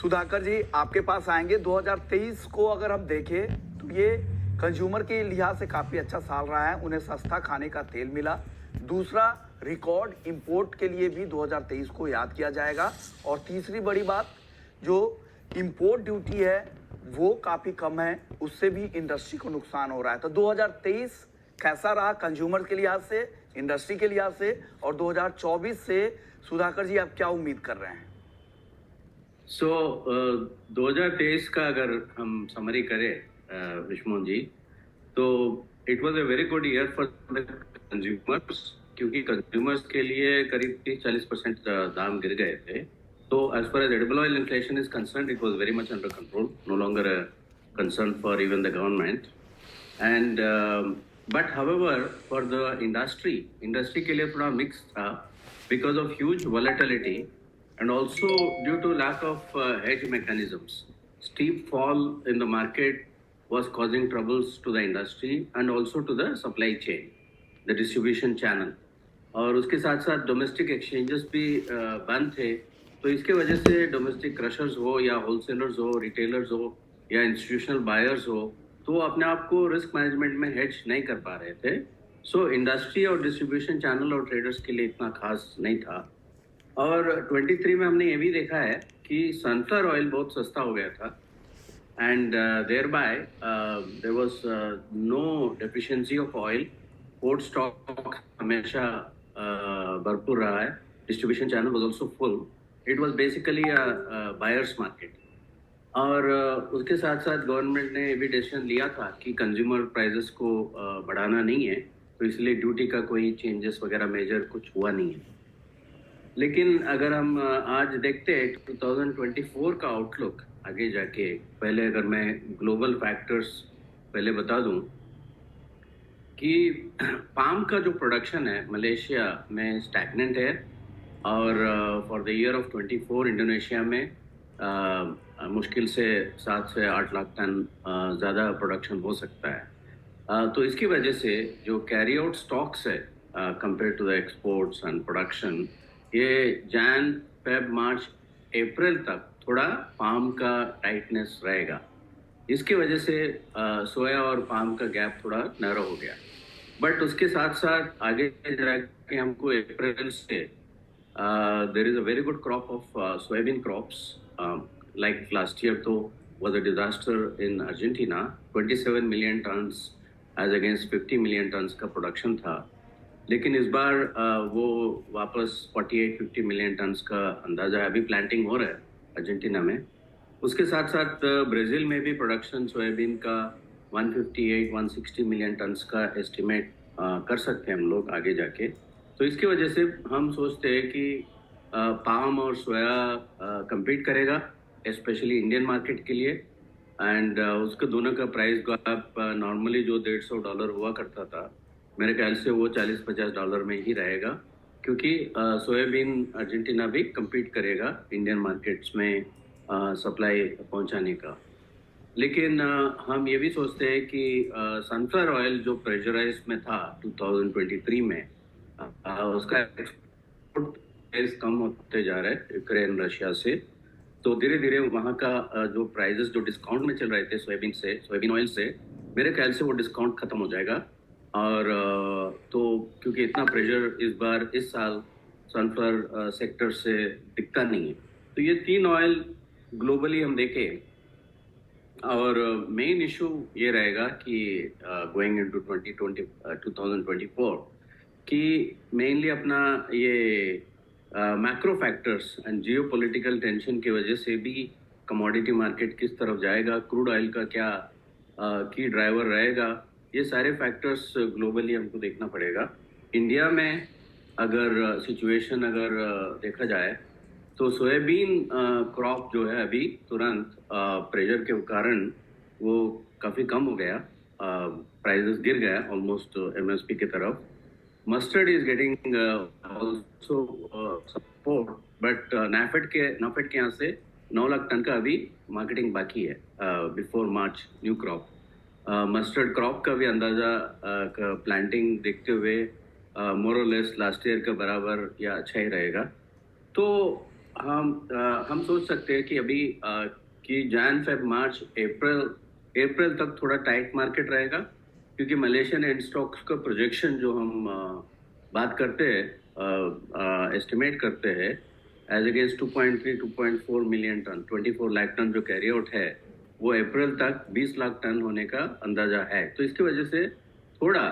सुधाकर जी आपके पास आएंगे। 2023 को अगर हम देखें तो ये कंज्यूमर के लिहाज से काफ़ी अच्छा साल रहा है। उन्हें सस्ता खाने का तेल मिला। दूसरा, रिकॉर्ड इंपोर्ट के लिए भी 2023 को याद किया जाएगा। और तीसरी बड़ी बात, जो इंपोर्ट ड्यूटी है वो काफ़ी कम है, उससे भी इंडस्ट्री को नुकसान हो रहा है। तो 2023 कैसा रहा कंज्यूमर के लिहाज से, इंडस्ट्री के लिहाज से, और 2024 से सुधाकर जी आप क्या उम्मीद कर रहे हैं? 2023 का अगर हम समरी करें विष्णु जी, तो it was a very good year for the consumers, क्योंकि कंज्यूमर्स के लिए करीब 30-40% दाम गिर गए थे। तो as far as edible oil inflation is concern, it was very much under control, no longer a concern for even the government. And but however for the industry के लिए थोड़ा मिक्स था because of huge volatility and also due to lack of hedge mechanisms. Steep fall in the market was causing troubles to the industry and also to the supply chain, the distribution channel. और उसके साथ साथ domestic exchanges भी बंद थे, तो इसके वजह से डोमेस्टिक क्रशर्स हो या होलसेलर्स हो, रिटेलर्स हो या इंस्टीट्यूशनल बायर्स हो, तो अपने आप को रिस्क मैनेजमेंट में हेज नहीं कर पा रहे थे। सो इंडस्ट्री और डिस्ट्रीब्यूशन चैनल और ट्रेडर्स के लिए इतना खास नहीं था। और 23 में हमने ये भी देखा है कि सनफ्लावर ऑयल बहुत सस्ता हो गया था, and there by there was no deficiency of oil. Port stock हमेशा भरपूर रहा है, distribution channel was also full, it was basically a buyers market. और उसके साथ साथ गवर्नमेंट ने ये भी डिसीजन लिया था कि कंज्यूमर प्राइसेस को बढ़ाना नहीं है, तो इसलिए ड्यूटी का कोई चेंजेस वगैरह मेजर कुछ हुआ नहीं है। लेकिन अगर हम आज देखते हैं 2024 का आउटलुक आगे जाके, पहले अगर मैं ग्लोबल फैक्टर्स पहले बता दूं कि पाम का जो प्रोडक्शन है मलेशिया में स्टैग्नेंट है, और for the year of 24 Indonesia में मुश्किल से 7 से 8 लाख टन ज़्यादा प्रोडक्शन हो सकता है। तो इसकी वजह से जो कैरी आउट स्टॉक्स है compare to the exports and production, ये जैन फेब मार्च अप्रैल तक थोड़ा पाम का टाइटनेस रहेगा। इसकी वजह से सोया और पाम का गैप थोड़ा नैरो हो गया। बट उसके साथ साथ आगे जाके हमको अप्रैल से there is a very good crop of soybean crops. Like last year तो was a disaster in Argentina, 27 million tons as against 50 million tons का प्रोडक्शन था। लेकिन इस बार वो वापस 48-50 मिलियन टन्स का अंदाज़ा है। अभी प्लांटिंग हो रहा है अर्जेंटीना में। उसके साथ साथ ब्राज़ील में भी प्रोडक्शन सोयाबीन का 158-160 मिलियन टन्स का एस्टिमेट कर सकते हैं हम लोग आगे जाके। तो इसकी वजह से हम सोचते हैं कि पाम और सोया compete करेगा, स्पेशली इंडियन मार्केट के लिए। एंड उसके दोनों का प्राइस गैप नॉर्मली जो $150 हुआ करता था, मेरे ख्याल से वो $40-50 में ही रहेगा, क्योंकि सोयाबीन अर्जेंटीना भी compete करेगा इंडियन मार्केट्स में सप्लाई पहुंचाने का। लेकिन हम ये भी सोचते हैं कि सनफ्लावर ऑयल जो प्रेशराइज में था 2023 में, उसका एक्सपोर्ट प्राइस कम होते जा रहा है यूक्रेन रशिया से। तो धीरे धीरे वहाँ का जो प्राइजेस जो डिस्काउंट में चल रहे थे सोयाबीन ऑयल से, मेरे ख्याल से वो डिस्काउंट ख़त्म हो जाएगा। और तो क्योंकि इतना प्रेशर इस बार इस साल सनफ्लावर सेक्टर से दिखता नहीं है, तो ये 3 ऑयल ग्लोबली हम देखें। और मेन इशू ये रहेगा कि गोइंग इनटू 2024 कि मेनली अपना ये macro factors and geopolitical tension की वजह से भी कमोडिटी मार्केट किस तरफ जाएगा, क्रूड ऑयल का क्या की ड्राइवर रहेगा, ये सारे फैक्टर्स ग्लोबली हमको देखना पड़ेगा। इंडिया में अगर सिचुएशन अगर देखा जाए तो सोयाबीन क्रॉप जो है अभी तुरंत प्रेशर के कारण वो काफ़ी कम हो गया, प्राइसेस गिर गया ऑलमोस्ट एमएसपी की तरफ। Mustard is getting also support, but NAFED के यहाँ से 9 लाख टन का अभी मार्केटिंग बाकी है बिफोर मार्च न्यू क्रॉप। मस्टर्ड क्रॉप का भी अंदाज़ा प्लांटिंग देखते हुए मोर और लेस लास्ट ईयर का बराबर या अच्छा ही रहेगा। तो हम सोच सकते हैं कि अभी कि जैन फेब मार्च अप्रैल तक थोड़ा टाइट मार्केट रहेगा, क्योंकि मलेशियन एंड स्टॉक्स का प्रोजेक्शन जो हम बात करते हैं, एस्टिमेट करते हैं as against 2.3 2.4 million ton, 24 lakh ton जो कैरी आउट है, वो अप्रैल तक 20 लाख टन होने का अंदाजा है। तो इसकी वजह से थोड़ा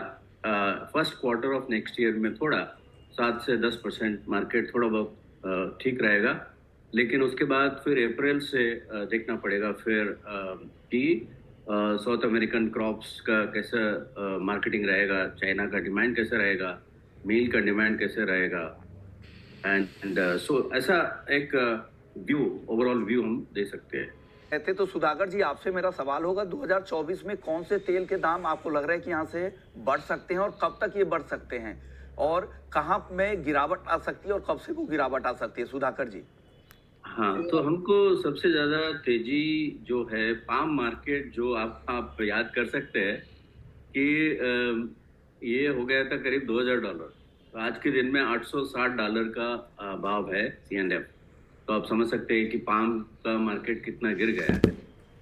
first quarter of next year में थोड़ा 7 से 10% मार्केट थोड़ा बहुत ठीक रहेगा, लेकिन उसके बाद फिर अप्रैल से देखना पड़ेगा फिर कि साउथ अमेरिकन क्रॉप्स का कैसा मार्केटिंग रहेगा, चाइना का डिमांड कैसा रहेगा, मील का डिमांड कैसे रहेगा, एंड सो ऐसा एक व्यू, ओवरऑल व्यू हम दे सकते हैं। कहते तो सुधाकर जी, आपसे मेरा सवाल होगा, 2024 में कौन से तेल के दाम आपको लग रहा है कि यहाँ से बढ़ सकते हैं और कब तक ये बढ़ सकते हैं, और कहाँ में गिरावट आ सकती है और कब से वो गिरावट आ सकती है? सुधाकर जी। हाँ, तो हमको सबसे ज़्यादा तेजी जो है पाम मार्केट, जो आप याद कर सकते हैं कि ये हो गया था करीब $2000, तो आज के दिन में $860 का भाव है C&F। तो आप समझ सकते हैं कि पाम का मार्केट कितना गिर गया है।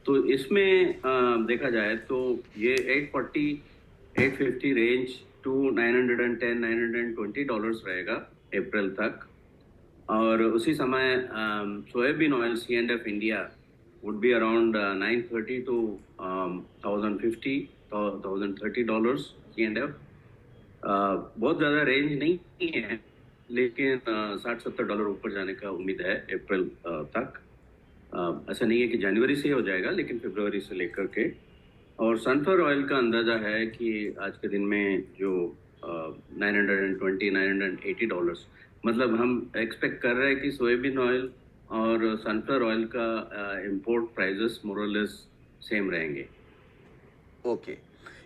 तो इसमें देखा जाए तो ये 840 850 रेंज टू $910 $920 रहेगा अप्रैल तक। और उसी समय soybean oil C&F India would be around 930 to 1050 $1030 C&F। बहुत ज़्यादा रेंज नहीं है, लेकिन $60-70 ऊपर जाने का उम्मीद है अप्रैल तक। ऐसा नहीं है कि जनवरी से हो जाएगा, लेकिन फरवरी से लेकर के। और सनफ्लावर ऑयल का अंदाज़ा है कि आज के दिन में जो $920 $980, मतलब हम एक्सपेक्ट कर रहे हैं कि सोयाबीन ऑयल और सनफ्लावर ऑयल का इंपोर्ट प्राइजेस मोर और लेस सेम रहेंगे। ओके,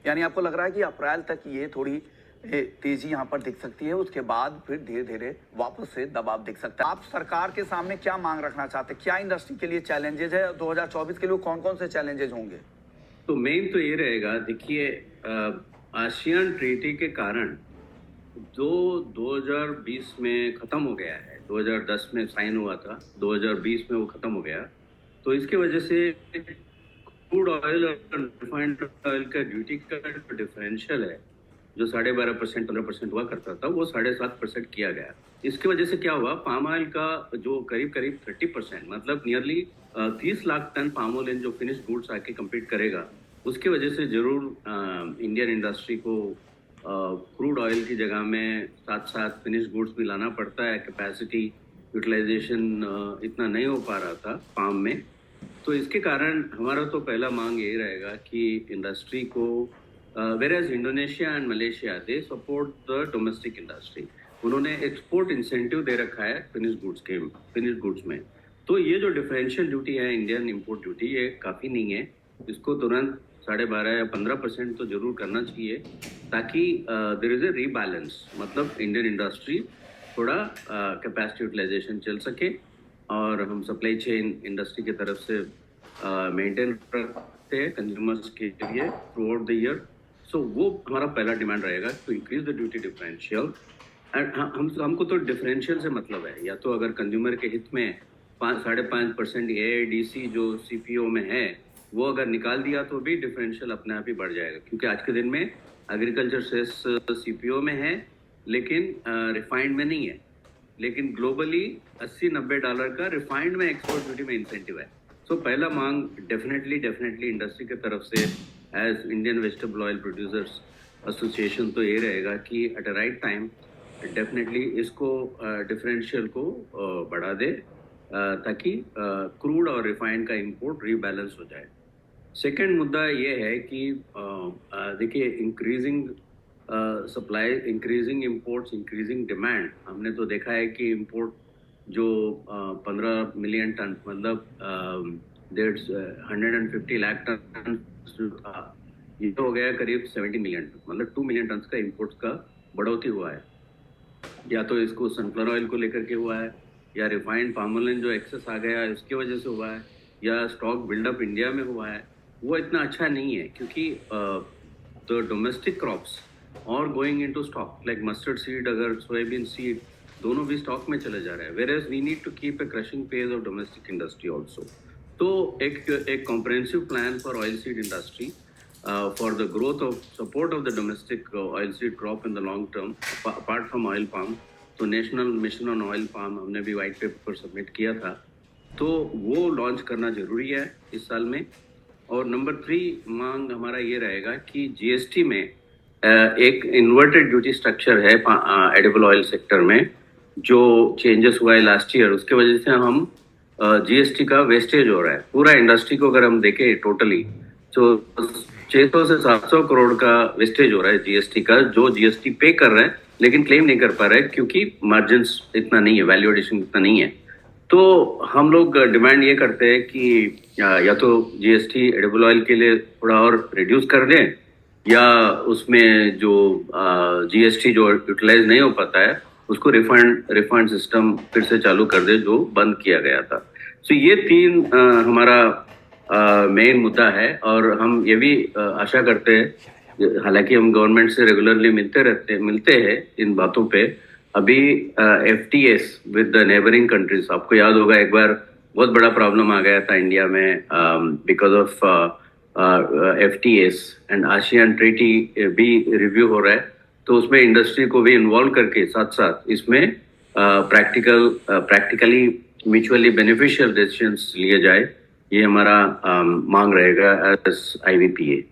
यानी आपको लग रहा है कि अप्रैल तक ये थोड़ी तेजी यहाँ पर दिख सकती है, उसके बाद फिर धीरे धीरे वापस से दबाव दिख सकता है। आप सरकार के सामने क्या मांग रखना चाहते हैं? क्या इंडस्ट्री के लिए चैलेंजेस है? 2024 के लिए कौन कौन से चैलेंजेस होंगे? तो मेन तो ये रहेगा, देखिए आसियान ट्रीटी के कारण जो 2020 में ख़त्म हो गया है, 2010 में साइन हुआ था, 2020 में वो ख़त्म हो गया। तो इसके वजह से क्रूड ऑयल और रिफाइंड ऑयल का ड्यूटी का डिफरेंशियल है, जो 12.5% 15% हुआ करता था, वो 7.5% किया गया। इसकी वजह से क्या हुआ, पाम ऑयल का जो करीब 30%, मतलब nearly 30 lakh ton palm oil जो फिनिश गुड्स आके कम्पीट करेगा, उसकी वजह से ज़रूर इंडियन इंडस्ट्री को क्रूड ऑयल की जगह में साथ साथ फिनिश गुड्स भी लाना पड़ता है। कैपेसिटी यूटिलाइजेशन इतना नहीं हो पा रहा था पाम में। तो इसके कारण हमारा तो पहला मांग यही रहेगा कि इंडस्ट्री को, whereas Indonesia and Malaysia, they support the domestic industry, उन्होंने एक्सपोर्ट इंसेंटिव दे रखा है फिनिश गुड्स में। तो ये जो डिफरेंशियल ड्यूटी है, इंडियन इंपोर्ट ड्यूटी, ये काफ़ी नहीं है। इसको तुरंत 12.5 या 15% तो जरूर करना चाहिए, ताकि देयर इज ए रीबैलेंस, मतलब इंडियन इंडस्ट्री थोड़ा कैपेसिटी यूटिलाइजेशन चल सके और हम सप्लाई चेन इंडस्ट्री की तरफ से मेंटेन रखते हैं कंज्यूमर्स के लिए throughout the year. So वो हमारा पहला डिमांड रहेगा, to increase the duty differential. And हमको तो डिफरेंशियल से मतलब है, या तो अगर कंज्यूमर के हित में 5.5% AIDC जो CPO में है, वो अगर निकाल दिया तो भी डिफरेंशियल अपने आप ही बढ़ जाएगा, क्योंकि आज के दिन में एग्रीकल्चर सेस CPO में है, लेकिन रिफाइंड में नहीं है। लेकिन ग्लोबली $80-90 का रिफाइंड में एक्सपोर्ट ड्यूटी में इंसेंटिव है। सो पहला मांग डेफिनेटली इंडस्ट्री की तरफ से as Indian vegetable oil producers association तो ये रहेगा कि at a right time definitely इसको डिफरेंशियल को बढ़ा दे, ताकि क्रूड और रिफाइंड का इंपोर्ट रीबैलेंस हो जाए। सेकेंड मुद्दा ये है कि देखिए, increasing supply, increasing imports, increasing demand, हमने तो देखा है कि इंपोर्ट जो 15 मिलियन टन, मतलब 150 लाख टन था, ये तो हो गया करीब 70 मिलियन टन, मतलब 2 मिलियन टन का इंपोर्ट्स का बढ़ोतरी हुआ है। या तो इसको सनफ्लावर ऑयल को लेकर के हुआ है, या रिफाइंड पाम ऑयल जो एक्सेस आ गया है उसकी वजह से हुआ है, या स्टॉक बिल्डअप इंडिया में हुआ है। वो इतना अच्छा नहीं है, क्योंकि द डोमेस्टिक क्रॉप्स और going into stock like mustard seed, अगर सोयाबीन सीड दोनों भी स्टॉक में चले जा रहे हैं, whereas we need to keep a crushing pace of domestic industry also. तो एक comprehensive plan for oilseed industry for the growth of support of the domestic oilseed crop in the long term apart from oil palm. तो national mission on oil palm हमने भी white paper submit किया था, तो वो launch करना जरूरी है इस साल में। और नंबर 3 मांग हमारा ये रहेगा कि जीएसटी में एक इन्वर्टेड ड्यूटी स्ट्रक्चर है एडिबल ऑयल सेक्टर में, जो चेंजेस हुआ है लास्ट ईयर, उसके वजह से हम जीएसटी का वेस्टेज हो रहा है। पूरा इंडस्ट्री को अगर हम देखें टोटली तो 600 से 700 करोड़ का वेस्टेज हो रहा है जीएसटी का, जो जीएसटी पे कर रहे हैं लेकिन क्लेम नहीं कर पा रहे क्योंकि मार्जिन्स इतना नहीं है, वैल्यू एडिशन इतना नहीं है। तो हम लोग डिमांड ये करते हैं कि या तो जीएसटी एडिबल ऑयल के लिए थोड़ा और रिड्यूस कर दें, या उसमें जो जीएसटी जो यूटिलाइज नहीं हो पाता है उसको रिफंड सिस्टम फिर से चालू कर दे जो बंद किया गया था। तो ये 3 हमारा मेन मुद्दा है। और हम ये भी आशा करते हैं, हालांकि हम गवर्नमेंट से रेगुलरली मिलते हैं इन बातों पे। अभी FTAs with the neighbouring countries, आपको याद होगा एक बार बहुत बड़ा प्रॉब्लम आ गया था इंडिया में because of FTAs, and ASEAN treaty भी रिव्यू हो रहा है, तो उसमें इंडस्ट्री को भी इन्वॉल्व करके साथ साथ इसमें प्रैक्टिकली म्यूचुअली बेनिफिशियल डिसीजंस लिए जाए, ये हमारा मांग रहेगा एज IVPA।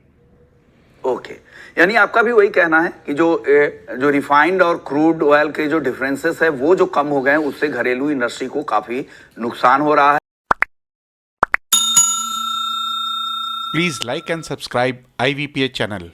ओके, यानी आपका भी वही कहना है कि जो रिफाइंड और क्रूड ऑयल के जो डिफरेंसेस है वो जो कम हो गए हैं, उससे घरेलू इंडस्ट्री को काफी नुकसान हो रहा है। Please like and subscribe IVPA channel.